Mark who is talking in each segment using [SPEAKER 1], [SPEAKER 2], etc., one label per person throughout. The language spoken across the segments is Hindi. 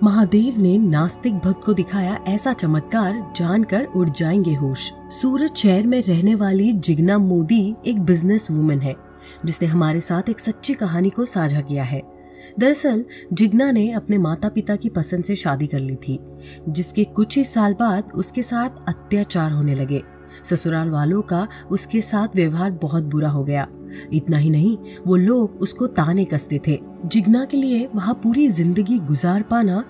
[SPEAKER 1] महादेव ने नास्तिक भक्त को दिखाया ऐसा चमत्कार जानकर उड़ जाएंगे होश। सूरत शहर में रहने वाली जिग्ना मोदी एक बिजनेस वूमन है जिसने हमारे साथ एक सच्ची कहानी को साझा किया है। दरअसल जिग्ना ने अपने माता पिता की पसंद से शादी कर ली थी, जिसके कुछ ही साल बाद उसके साथ अत्याचार होने लगे। ससुराल वालों का उसके साथ व्यवहार बहुत बुरा हो गया। इतना ही नहीं, वो लोग उसको ताने कसते थे। जिग्ना के लिए वहाँ पूरी जिंदगी गुजार पाना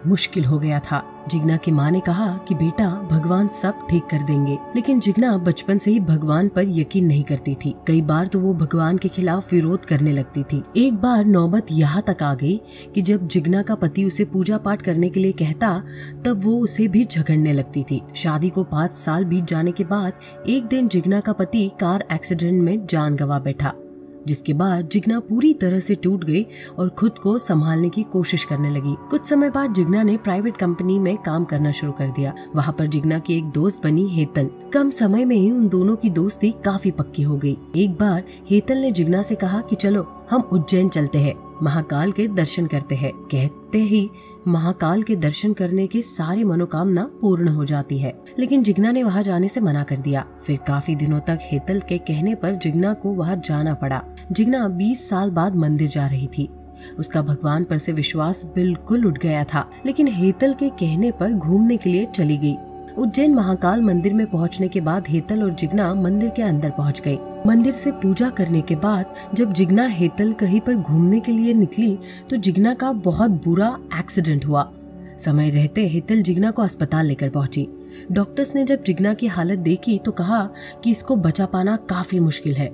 [SPEAKER 1] मुश्किल हो गया था। जिग्ना की माँ ने कहा कि बेटा भगवान सब ठीक कर देंगे, लेकिन जिग्ना बचपन से ही भगवान पर यकीन नहीं करती थी। कई बार तो वो भगवान के खिलाफ विरोध करने लगती थी। एक बार नौबत यहाँ तक आ गई कि जब जिग्ना का पति उसे पूजा पाठ करने के लिए कहता, तब वो उसे भी झगड़ने लगती थी। शादी को 5 साल बीत जाने के बाद एक दिन जिग्ना का पति कार एक्सीडेंट में जान गंवा बैठा, जिसके बाद जिग्ना पूरी तरह से टूट गई और खुद को संभालने की कोशिश करने लगी। कुछ समय बाद जिग्ना ने प्राइवेट कंपनी में काम करना शुरू कर दिया। वहाँ पर जिग्ना की एक दोस्त बनी हेतल। कम समय में ही उन दोनों की दोस्ती काफी पक्की हो गई। एक बार हेतल ने जिग्ना से कहा कि चलो हम उज्जैन चलते हैं, महाकाल के दर्शन करते हैं। कहते ही महाकाल के दर्शन करने की सारी मनोकामना पूर्ण हो जाती है, लेकिन जिग्ना ने वहाँ जाने से मना कर दिया। फिर काफी दिनों तक हेतल के कहने पर जिग्ना को वहाँ जाना पड़ा। जिग्ना 20 साल बाद मंदिर जा रही थी। उसका भगवान पर से विश्वास बिल्कुल उठ गया था, लेकिन हेतल के कहने पर घूमने के लिए चली गई। उज्जैन महाकाल मंदिर में पहुंचने के बाद हेतल और जिग्ना मंदिर के अंदर पहुंच गई। मंदिर से पूजा करने के बाद जब जिग्ना हेतल कहीं पर घूमने के लिए निकली तो जिग्ना का बहुत बुरा एक्सीडेंट हुआ। समय रहते हेतल जिग्ना को अस्पताल लेकर पहुंची। डॉक्टर्स ने जब जिग्ना की हालत देखी तो कहा कि इसको बचा पाना काफी मुश्किल है,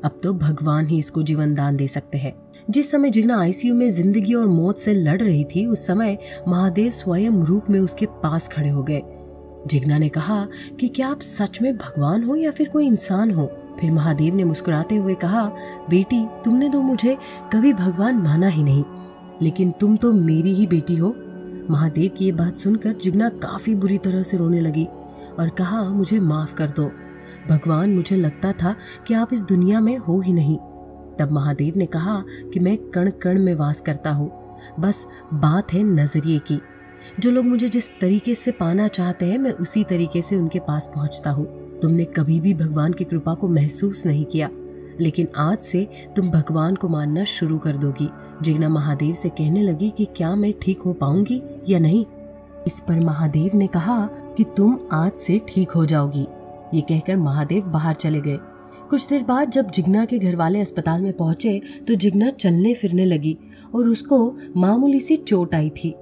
[SPEAKER 1] अब तो भगवान ही इसको जीवन दान दे सकते हैं। जिस समय जिग्ना आईसीयू में जिंदगी और मौत से लड़ रही थी, उस समय महादेव स्वयं रूप में उसके पास खड़े हो गए। जिग्ना ने कहा कि क्या आप सच में भगवान हो या फिर कोई इंसान हो? फिर महादेव ने मुस्कुराते हुए कहा, बेटी तुमने तो मुझे कभी भगवान माना ही नहीं, लेकिन तुम तो मेरी ही बेटी हो। महादेव की ये बात सुनकर जिग्ना काफी बुरी तरह से रोने लगी और कहा, मुझे माफ कर दो भगवान, मुझे लगता था कि आप इस दुनिया में हो ही नहीं। तब महादेव ने कहा कि मैं कण कण में वास करता हूँ, बस बात है नजरिए की। जो लोग मुझे जिस तरीके से पाना चाहते हैं मैं उसी तरीके से उनके पास पहुंचता हूँ। तुमने कभी भी भगवान की कृपा को महसूस नहीं किया, लेकिन आज से तुम भगवान को मानना शुरू कर दोगी। जिग्ना महादेव से कहने लगी कि क्या मैं ठीक हो पाऊंगी या नहीं। इस पर महादेव ने कहा कि तुम आज से ठीक हो जाओगी। ये कहकर महादेव बाहर चले गए। कुछ देर बाद जब जिग्ना के घर वाले अस्पताल में पहुंचे तो जिग्ना चलने फिरने लगी और उसको मामूली सी चोट आई थी।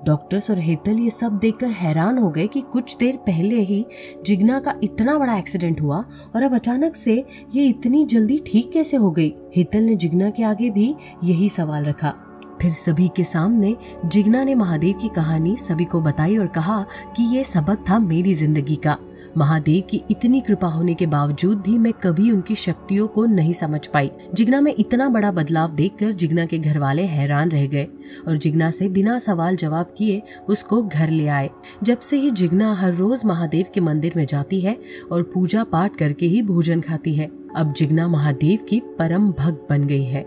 [SPEAKER 1] डॉक्टर्स और हेतल ये सब देखकर हैरान हो गए कि कुछ देर पहले ही जिग्ना का इतना बड़ा एक्सीडेंट हुआ और अब अचानक से ये इतनी जल्दी ठीक कैसे हो गई। हेतल ने जिग्ना के आगे भी यही सवाल रखा। फिर सभी के सामने जिग्ना ने महादेव की कहानी सभी को बताई और कहा कि ये सबक था मेरी जिंदगी का। महादेव की इतनी कृपा होने के बावजूद भी मैं कभी उनकी शक्तियों को नहीं समझ पाई। जिग्ना में इतना बड़ा बदलाव देखकर जिग्ना के घर वाले हैरान रह गए और जिग्ना से बिना सवाल जवाब किए उसको घर ले आए। जब से ही जिग्ना हर रोज महादेव के मंदिर में जाती है और पूजा पाठ करके ही भोजन खाती है। अब जिग्ना महादेव की परम भक्त बन गई है।